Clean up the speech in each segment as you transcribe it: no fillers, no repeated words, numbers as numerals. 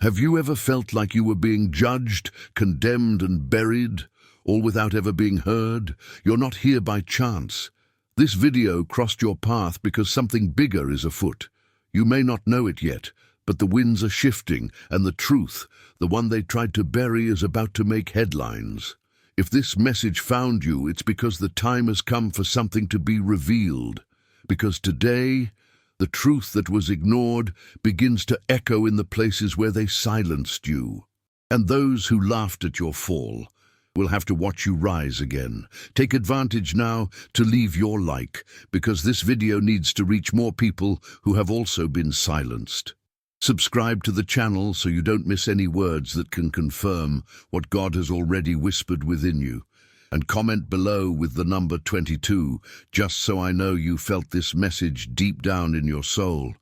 Have you ever felt like you were being judged, condemned and buried, all without ever being heard? You're not here by chance. This video crossed your path because something bigger is afoot. You may not know it yet, but the winds are shifting, and the truth, the one they tried to bury, is about to make headlines. If this message found you, it's because the time has come for something to be revealed. Because today, the truth that was ignored begins to echo in the places where they silenced you. And those who laughed at your fall will have to watch you rise again. Take advantage now to leave your like, because this video needs to reach more people who have also been silenced. Subscribe to the channel so you don't miss any words that can confirm what God has already whispered within you. And comment below with the number 22, just so I know you felt this message deep down in your soul.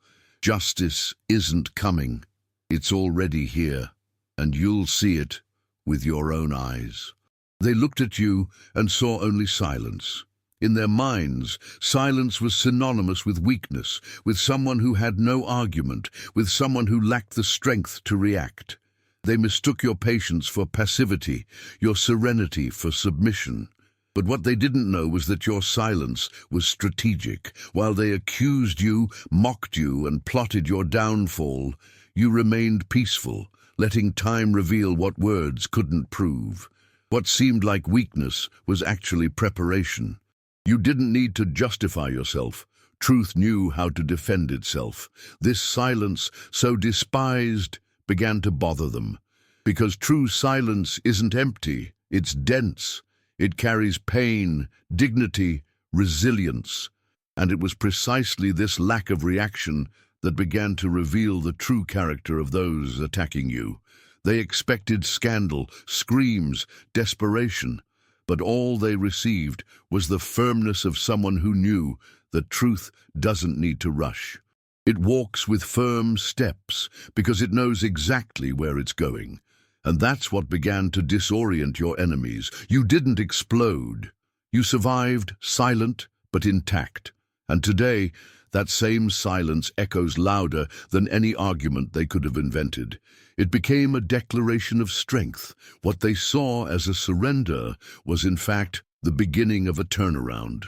Justice isn't coming. It's already here, and you'll see it with your own eyes. They looked at you and saw only silence. In their minds, silence was synonymous with weakness, with someone who had no argument, with someone who lacked the strength to react. They mistook your patience for passivity, your serenity for submission. But what they didn't know was that your silence was strategic. While they accused you, mocked you, and plotted your downfall, you remained peaceful, letting time reveal what words couldn't prove. What seemed like weakness was actually preparation. You didn't need to justify yourself. Truth knew how to defend itself. This silence, so despised, began to bother them. Because true silence isn't empty, it's dense. It carries pain, dignity, resilience. And it was precisely this lack of reaction that began to reveal the true character of those attacking you. They expected scandal, screams, desperation, but all they received was the firmness of someone who knew that truth doesn't need to rush. It walks with firm steps because it knows exactly where it's going. And that's what began to disorient your enemies. You didn't explode. You survived, silent but intact. And today, that same silence echoes louder than any argument they could have invented. It became a declaration of strength. What they saw as a surrender was, in fact, the beginning of a turnaround.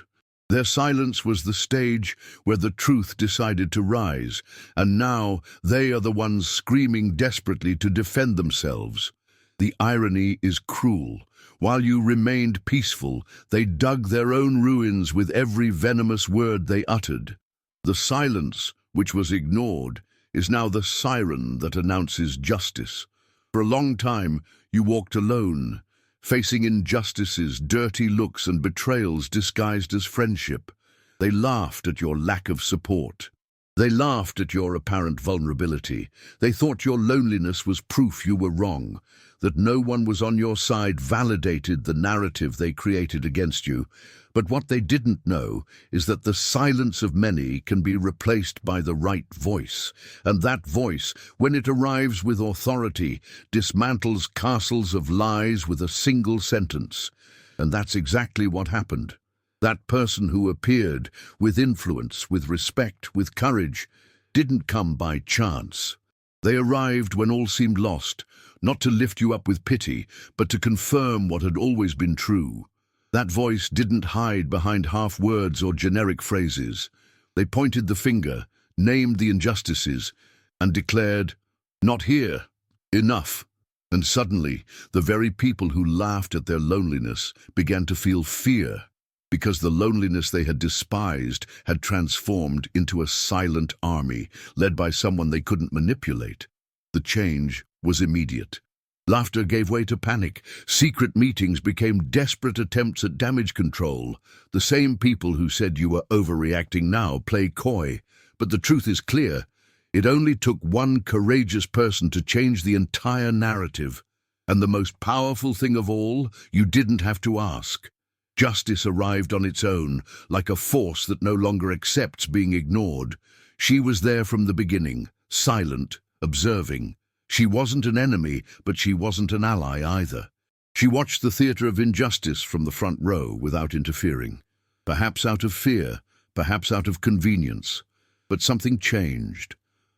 Their silence was the stage where the truth decided to rise, and now they are the ones screaming desperately to defend themselves. The irony is cruel. While you remained peaceful, they dug their own ruins with every venomous word they uttered. The silence, which was ignored, is now the siren that announces justice. For a long time, you walked alone, facing injustices, dirty looks, and betrayals disguised as friendship. They laughed at your lack of support. They laughed at your apparent vulnerability. They thought your loneliness was proof you were wrong, that no one was on your side validated the narrative they created against you. But what they didn't know is that the silence of many can be replaced by the right voice. And that voice, when it arrives with authority, dismantles castles of lies with a single sentence. And that's exactly what happened. That person who appeared with influence, with respect, with courage, didn't come by chance. They arrived when all seemed lost, not to lift you up with pity, but to confirm what had always been true. That voice didn't hide behind half words or generic phrases. They pointed the finger, named the injustices, and declared, "Not here. Enough." And suddenly, the very people who laughed at their loneliness began to feel fear, because the loneliness they had despised had transformed into a silent army, led by someone they couldn't manipulate. The change was immediate. Laughter gave way to panic. Secret meetings became desperate attempts at damage control. The same people who said you were overreacting now play coy. But the truth is clear. It only took one courageous person to change the entire narrative. And the most powerful thing of all, you didn't have to ask. Justice arrived on its own, like a force that no longer accepts being ignored. She was there from the beginning, silent, observing. She wasn't an enemy, but she wasn't an ally either. She watched the theater of injustice from the front row without interfering. Perhaps out of fear, perhaps out of convenience. But something changed.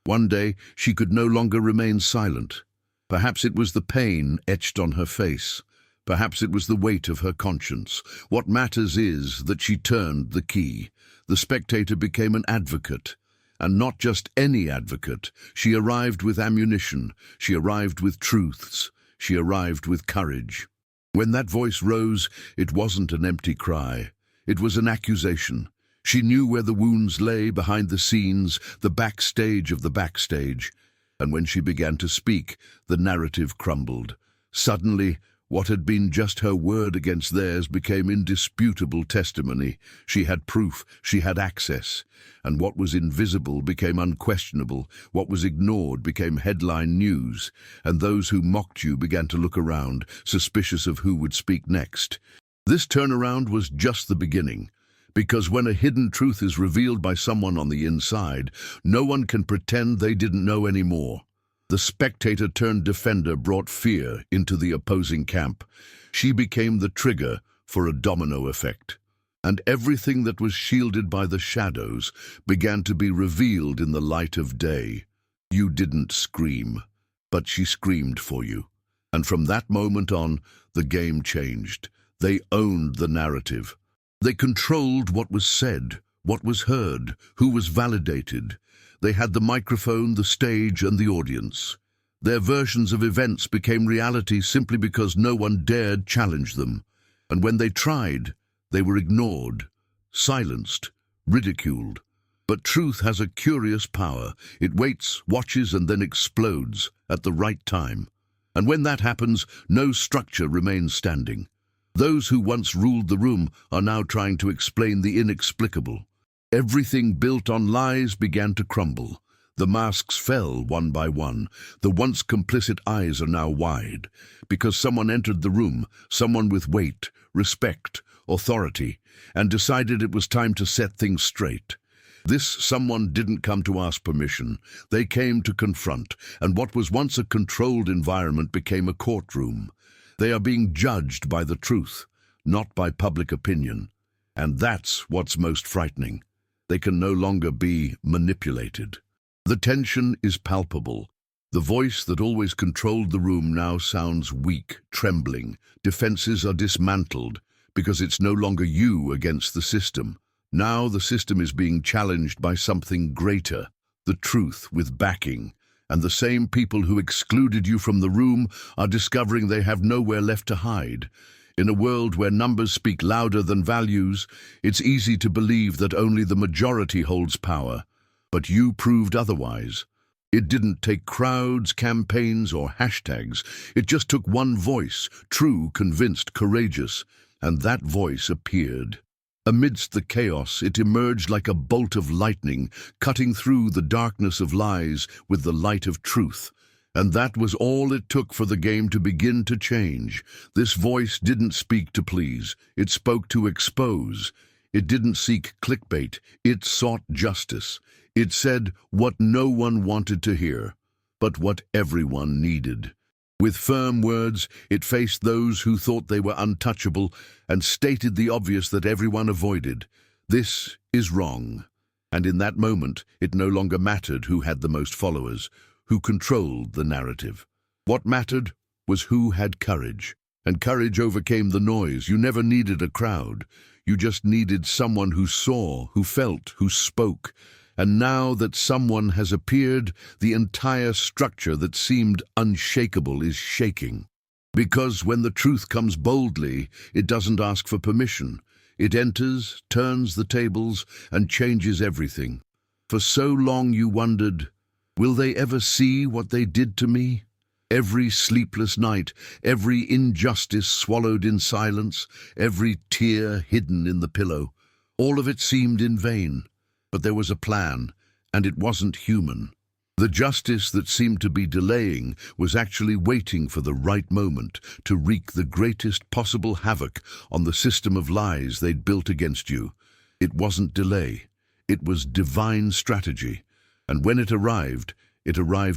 One day, she could no longer remain silent. Perhaps it was the pain etched on her face. Perhaps it was the weight of her conscience. What matters is that she turned the key. The spectator became an advocate. And not just any advocate. She arrived with ammunition. She arrived with truths. She arrived with courage. When that voice rose, it wasn't an empty cry. It was an accusation. She knew where the wounds lay, behind the scenes, the backstage of the backstage. And when she began to speak, the narrative crumbled. Suddenly, what had been just her word against theirs became indisputable testimony. She had proof, she had access. And what was invisible became unquestionable. What was ignored became headline news. And those who mocked you began to look around, suspicious of who would speak next. This turnaround was just the beginning. Because when a hidden truth is revealed by someone on the inside, no one can pretend they didn't know anymore. The spectator-turned-defender brought fear into the opposing camp. She became the trigger for a domino effect. And everything that was shielded by the shadows began to be revealed in the light of day. You didn't scream, but she screamed for you. And from that moment on, the game changed. They owned the narrative. They controlled what was said, what was heard, who was validated. They had the microphone, the stage, and the audience. Their versions of events became reality simply because no one dared challenge them. And when they tried, they were ignored, silenced, ridiculed. But truth has a curious power. It waits, watches, and then explodes at the right time. And when that happens, no structure remains standing. Those who once ruled the room are now trying to explain the inexplicable. Everything built on lies began to crumble. The masks fell one by one. The once complicit eyes are now wide. Because someone entered the room, someone with weight, respect, authority, and decided it was time to set things straight. This someone didn't come to ask permission. They came to confront, and what was once a controlled environment became a courtroom. They are being judged by the truth, not by public opinion. And that's what's most frightening. They can no longer be manipulated. The tension is palpable. The voice that always controlled the room now sounds weak, trembling. Defenses are dismantled because it's no longer you against the system. Now the system is being challenged by something greater, the truth with backing. And the same people who excluded you from the room are discovering they have nowhere left to hide. In a world where numbers speak louder than values, it's easy to believe that only the majority holds power. But you proved otherwise. It didn't take crowds, campaigns, or hashtags. It just took one voice, true, convinced, courageous, and that voice appeared. Amidst the chaos, it emerged like a bolt of lightning, cutting through the darkness of lies with the light of truth. And that was all it took for the game to begin to change. This voice didn't speak to please. It spoke to expose. It didn't seek clickbait. It sought justice. It said what no one wanted to hear, but what everyone needed. With firm words, it faced those who thought they were untouchable and stated the obvious that everyone avoided. This is wrong. And in that moment, it no longer mattered who had the most followers, who controlled the narrative. What mattered was who had courage. And courage overcame the noise. You never needed a crowd. You just needed someone who saw, who felt, who spoke. And now that someone has appeared, the entire structure that seemed unshakable is shaking. Because when the truth comes boldly, it doesn't ask for permission. It enters, turns the tables, and changes everything. For so long you wondered, will they ever see what they did to me? Every sleepless night, every injustice swallowed in silence, every tear hidden in the pillow, all of it seemed in vain. But there was a plan, and it wasn't human. The justice that seemed to be delaying was actually waiting for the right moment to wreak the greatest possible havoc on the system of lies they'd built against you. It wasn't delay. It was divine strategy. And when it arrived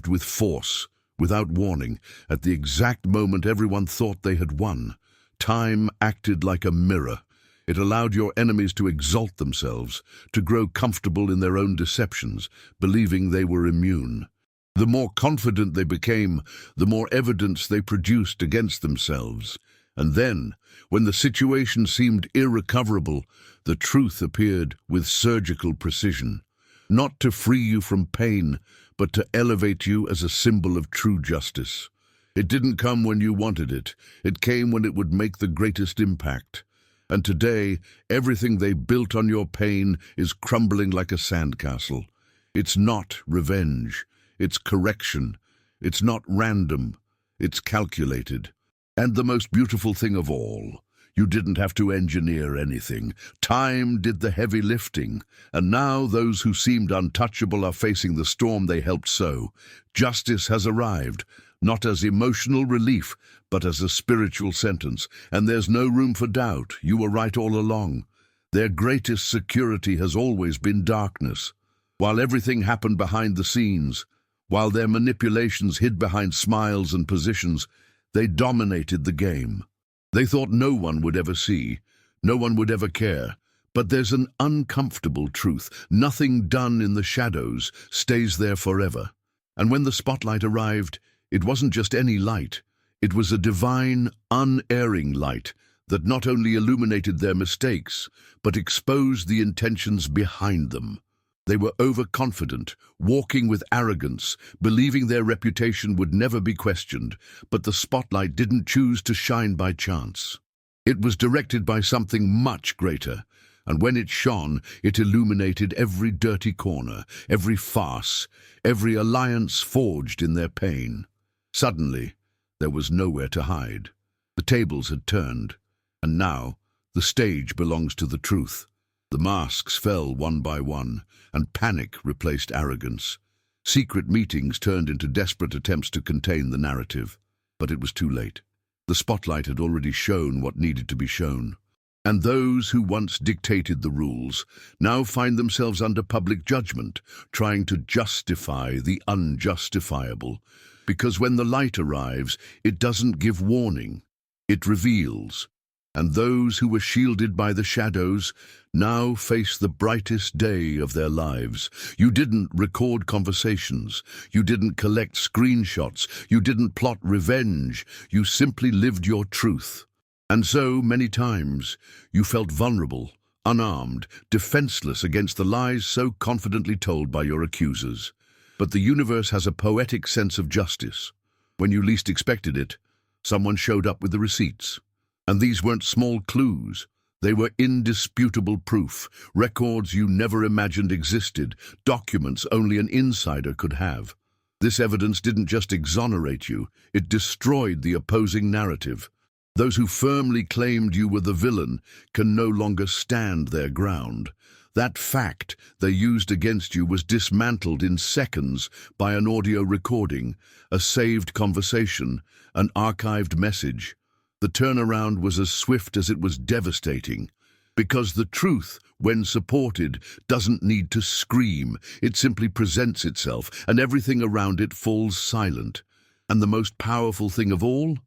with force, without warning, at the exact moment everyone thought they had won. Time acted like a mirror. It allowed your enemies to exalt themselves, to grow comfortable in their own deceptions, believing they were immune. The more confident they became, the more evidence they produced against themselves. And then, when the situation seemed irrecoverable, the truth appeared with surgical precision, not to free you from pain, but to elevate you as a symbol of true justice. It didn't come when you wanted it. It came when it would make the greatest impact. And today, everything they built on your pain is crumbling like a sandcastle. It's not revenge. It's correction. It's not random. It's calculated. And the most beautiful thing of all, you didn't have to engineer anything. Time did the heavy lifting, and now those who seemed untouchable are facing the storm they helped sow. Justice has arrived, not as emotional relief, but as a spiritual sentence, and there's no room for doubt. You were right all along. Their greatest security has always been darkness. While everything happened behind the scenes, while their manipulations hid behind smiles and positions, they dominated the game. They thought no one would ever see, no one would ever care. But there's an uncomfortable truth. Nothing done in the shadows stays there forever. And when the spotlight arrived, it wasn't just any light. It was a divine, unerring light that not only illuminated their mistakes, but exposed the intentions behind them. They were overconfident, walking with arrogance, believing their reputation would never be questioned, but the spotlight didn't choose to shine by chance. It was directed by something much greater, and when it shone, it illuminated every dirty corner, every farce, every alliance forged in their pain. Suddenly, there was nowhere to hide. The tables had turned, and now the stage belongs to the truth. The masks fell one by one, and panic replaced arrogance. Secret meetings turned into desperate attempts to contain the narrative. But it was too late. The spotlight had already shown what needed to be shown. And those who once dictated the rules now find themselves under public judgment, trying to justify the unjustifiable. Because when the light arrives, it doesn't give warning, it reveals. And those who were shielded by the shadows now face the brightest day of their lives. You didn't record conversations. You didn't collect screenshots. You didn't plot revenge. You simply lived your truth. And so, many times, you felt vulnerable, unarmed, defenseless against the lies so confidently told by your accusers. But the universe has a poetic sense of justice. When you least expected it, someone showed up with the receipts. And these weren't small clues. They were indisputable proof, records you never imagined existed, documents only an insider could have. This evidence didn't just exonerate you, it destroyed the opposing narrative. Those who firmly claimed you were the villain can no longer stand their ground. That fact they used against you was dismantled in seconds by an audio recording, a saved conversation, an archived message. The turnaround was as swift as it was devastating. Because the truth, when supported, doesn't need to scream. It simply presents itself, and everything around it falls silent. And the most powerful thing of all?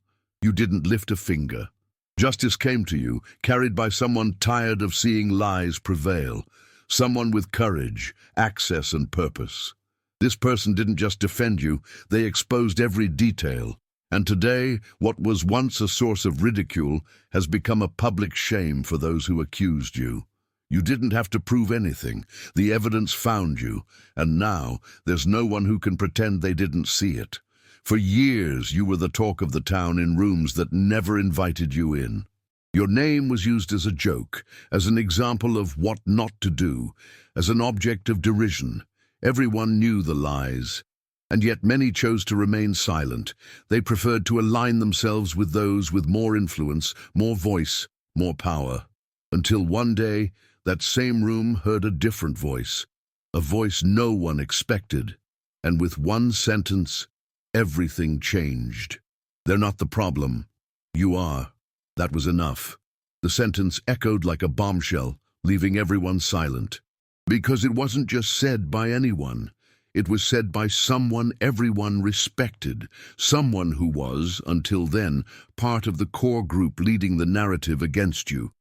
You didn't lift a finger. Justice came to you, carried by someone tired of seeing lies prevail. Someone with courage, access, and purpose. This person didn't just defend you, they exposed every detail. And today, what was once a source of ridicule has become a public shame for those who accused you. You didn't have to prove anything. The evidence found you, and now there's no one who can pretend they didn't see it. For years, you were the talk of the town in rooms that never invited you in. Your name was used as a joke, as an example of what not to do, as an object of derision. Everyone knew the lies. And yet many chose to remain silent. They preferred to align themselves with those with more influence, more voice, more power. Until one day, that same room heard a different voice, a voice no one expected. And with one sentence, everything changed. They're not the problem. You are. That was enough. The sentence echoed like a bombshell, leaving everyone silent. Because it wasn't just said by anyone. It was said by someone everyone respected, someone who was, until then, part of the core group leading the narrative against you.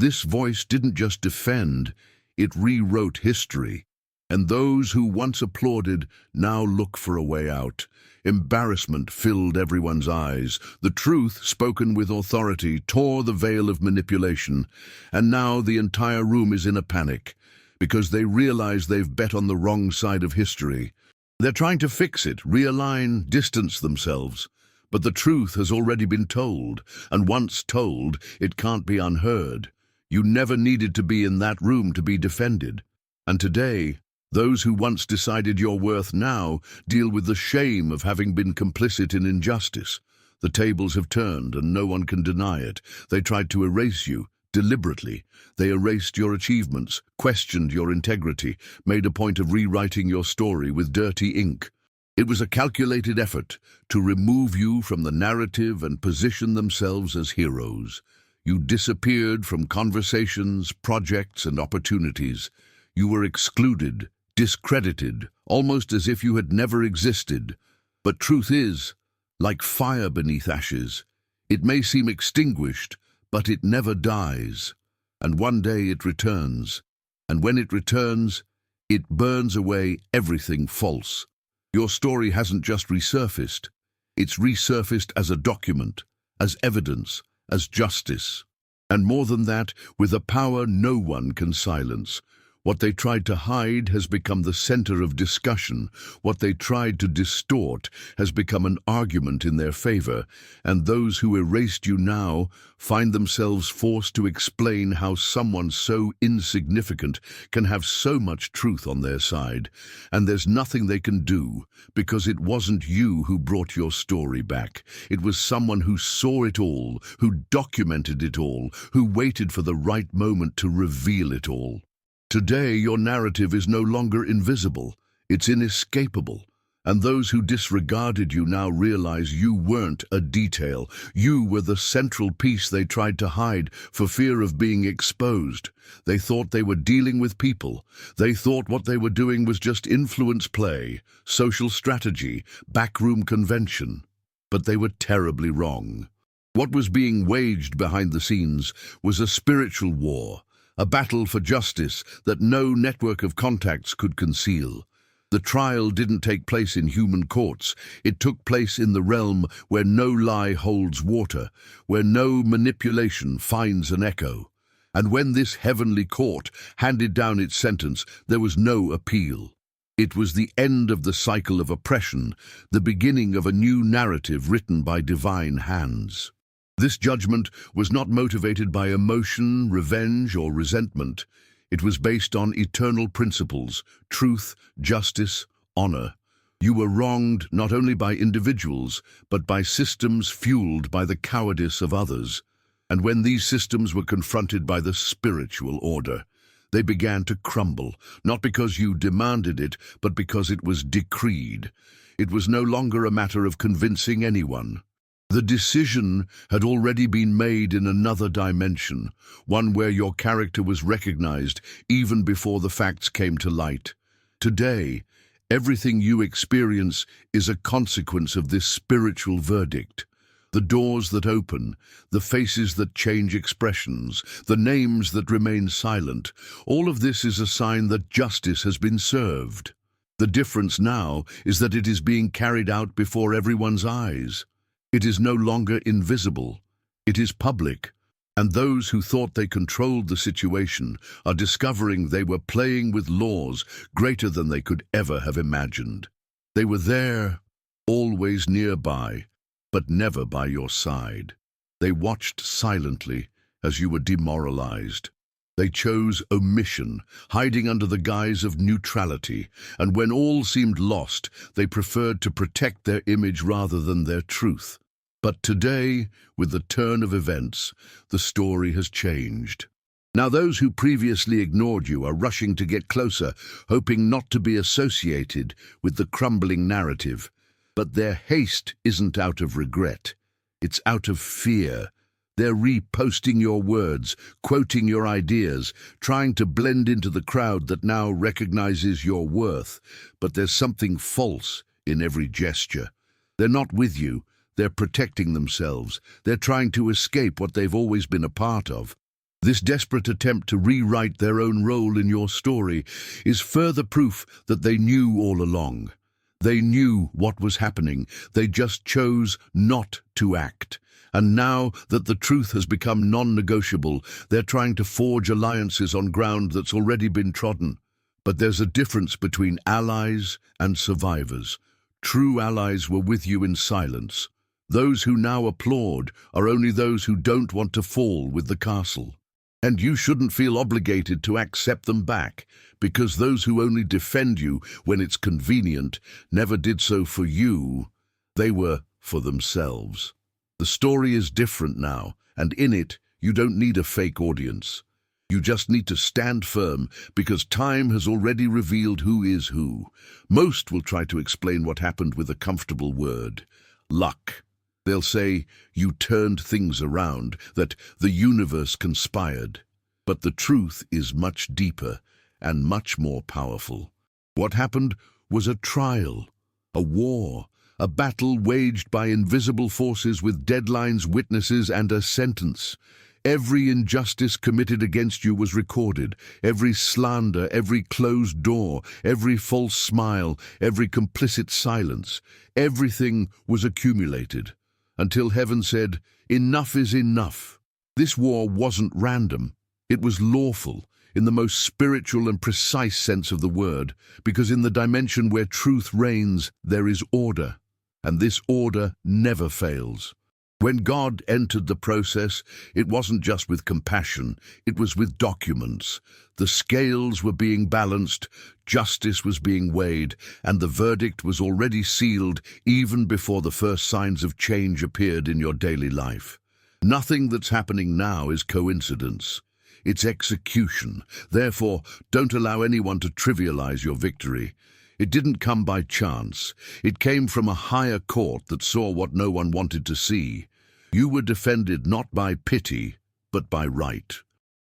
This voice didn't just defend, it rewrote history. And those who once applauded now look for a way out. Embarrassment filled everyone's eyes. The truth, spoken with authority, tore the veil of manipulation. And now the entire room is in a panic, because they realize they've bet on the wrong side of history. They're trying to fix it, realign, distance themselves. But the truth has already been told, and once told, it can't be unheard. You never needed to be in that room to be defended. And today, those who once decided your worth now deal with the shame of having been complicit in injustice. The tables have turned and no one can deny it. They tried to erase you, deliberately. They erased your achievements, questioned your integrity, made a point of rewriting your story with dirty ink. It was a calculated effort to remove you from the narrative and position themselves as heroes. You disappeared from conversations, projects, and opportunities. You were excluded, discredited, almost as if you had never existed. But truth is, like fire beneath ashes, it may seem extinguished, but it never dies. And one day it returns. And when it returns, it burns away everything false. Your story hasn't just resurfaced. It's resurfaced as a document, as evidence, as justice. And more than that, with a power no one can silence. What they tried to hide has become the center of discussion. What they tried to distort has become an argument in their favor. And those who erased you now find themselves forced to explain how someone so insignificant can have so much truth on their side. And there's nothing they can do, because it wasn't you who brought your story back. It was someone who saw it all, who documented it all, who waited for the right moment to reveal it all. Today, your narrative is no longer invisible, it's inescapable. And those who disregarded you now realize you weren't a detail. You were the central piece they tried to hide for fear of being exposed. They thought they were dealing with people. They thought what they were doing was just influence play, social strategy, backroom convention. But they were terribly wrong. What was being waged behind the scenes was a spiritual war, a battle for justice that no network of contacts could conceal. The trial didn't take place in human courts. It took place in the realm where no lie holds water, where no manipulation finds an echo. And when this heavenly court handed down its sentence, there was no appeal. It was the end of the cycle of oppression, the beginning of a new narrative written by divine hands. This judgment was not motivated by emotion, revenge, or resentment. It was based on eternal principles: truth, justice, honor. You were wronged not only by individuals, but by systems fueled by the cowardice of others. And when these systems were confronted by the spiritual order, they began to crumble, not because you demanded it, but because it was decreed. It was no longer a matter of convincing anyone. The decision had already been made in another dimension, one where your character was recognized even before the facts came to light. Today, everything you experience is a consequence of this spiritual verdict. The doors that open, the faces that change expressions, the names that remain silent, all of this is a sign that justice has been served. The difference now is that it is being carried out before everyone's eyes. It is no longer invisible, it is public, and those who thought they controlled the situation are discovering they were playing with laws greater than they could ever have imagined. They were there, always nearby, but never by your side. They watched silently as you were demoralized. They chose omission, hiding under the guise of neutrality, and when all seemed lost, they preferred to protect their image rather than their truth. But today, with the turn of events, the story has changed. Now those who previously ignored you are rushing to get closer, hoping not to be associated with the crumbling narrative. But their haste isn't out of regret. It's out of fear. They're reposting your words, quoting your ideas, trying to blend into the crowd that now recognizes your worth. But there's something false in every gesture. They're not with you. They're protecting themselves. They're trying to escape what they've always been a part of. This desperate attempt to rewrite their own role in your story is further proof that they knew all along. They knew what was happening, they just chose not to act. And now that the truth has become non-negotiable, they're trying to forge alliances on ground that's already been trodden. But there's a difference between allies and survivors. True allies were with you in silence. Those who now applaud are only those who don't want to fall with the castle. And you shouldn't feel obligated to accept them back, because those who only defend you when it's convenient never did so for you. They were for themselves. The story is different now, and in it, you don't need a fake audience. You just need to stand firm, because time has already revealed who is who. Most will try to explain what happened with a comfortable word: luck. They'll say you turned things around, that the universe conspired. But the truth is much deeper and much more powerful. What happened was a trial, a war, a battle waged by invisible forces with deadlines, witnesses, and a sentence. Every injustice committed against you was recorded, every slander, every closed door, every false smile, every complicit silence. Everything was accumulated, until heaven said, "Enough is enough." This war wasn't random. It was lawful, in the most spiritual and precise sense of the word, because in the dimension where truth reigns, there is order, and this order never fails. When God entered the process, it wasn't just with compassion, it was with documents. The scales were being balanced, justice was being weighed, and the verdict was already sealed even before the first signs of change appeared in your daily life. Nothing that's happening now is coincidence. It's execution. Therefore, don't allow anyone to trivialize your victory. It didn't come by chance. It came from a higher court that saw what no one wanted to see. You were defended not by pity, but by right.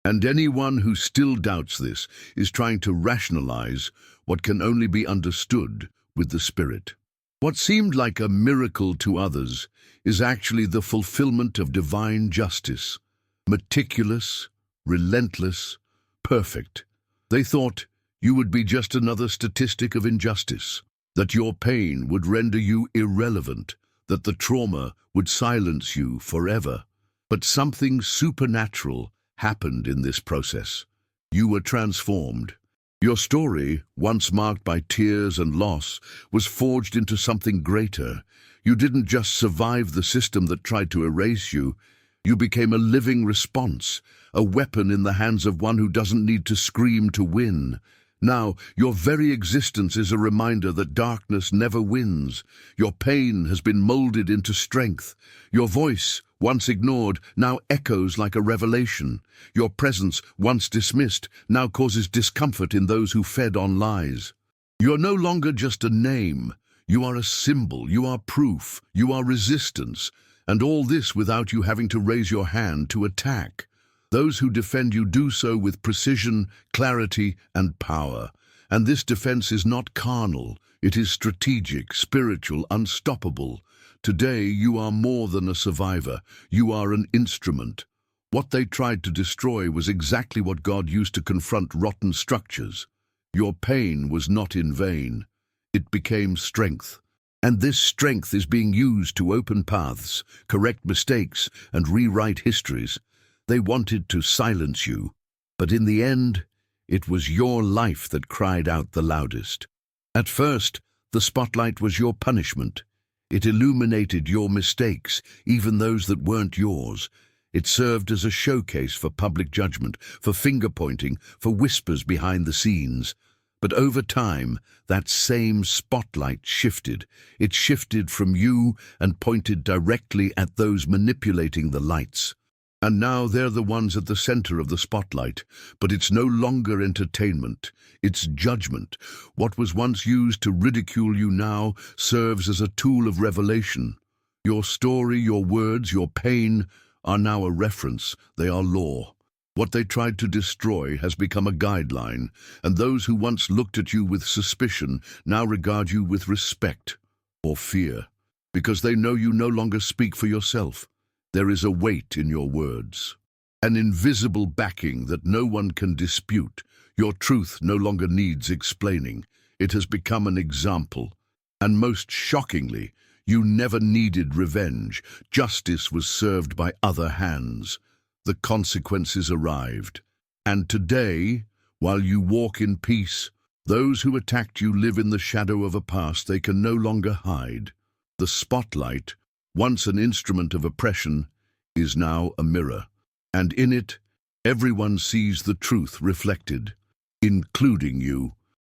And anyone who still doubts this is trying to rationalize what can only be understood with the Spirit. What seemed like a miracle to others is actually the fulfillment of divine justice. Meticulous, relentless, perfect. They thought you would be just another statistic of injustice, that your pain would render you irrelevant, that the trauma would silence you forever. But something supernatural happened in this process. You were transformed. Your story, once marked by tears and loss, was forged into something greater. You didn't just survive the system that tried to erase you. You became a living response, a weapon in the hands of one who doesn't need to scream to win. Now, your very existence is a reminder that darkness never wins. Your pain has been molded into strength. Your voice, once ignored, now echoes like a revelation. Your presence, once dismissed, now causes discomfort in those who fed on lies. You are no longer just a name. You are a symbol, you are proof, you are resistance, and all this without you having to raise your hand to attack. Those who defend you do so with precision, clarity, and power. And this defense is not carnal, it is strategic, spiritual, unstoppable. Today you are more than a survivor, you are an instrument. What they tried to destroy was exactly what God used to confront rotten structures. Your pain was not in vain. It became strength. And this strength is being used to open paths, correct mistakes, and rewrite histories. They wanted to silence you, but in the end, it was your life that cried out the loudest. At first, the spotlight was your punishment. It illuminated your mistakes, even those that weren't yours. It served as a showcase for public judgment, for finger-pointing, for whispers behind the scenes. But over time, that same spotlight shifted. It shifted from you and pointed directly at those manipulating the lights. And now they're the ones at the center of the spotlight. But it's no longer entertainment, it's judgment. What was once used to ridicule you now serves as a tool of revelation. Your story, your words, your pain are now a reference, they are law. What they tried to destroy has become a guideline, and those who once looked at you with suspicion now regard you with respect or fear, because they know you no longer speak for yourself. There is a weight in your words. An invisible backing that no one can dispute. Your truth no longer needs explaining. It has become an example. And most shockingly, you never needed revenge. Justice was served by other hands. The consequences arrived. And today, while you walk in peace, those who attacked you live in the shadow of a past they can no longer hide. The spotlight, once an instrument of oppression, is now a mirror. And in it, everyone sees the truth reflected, including you.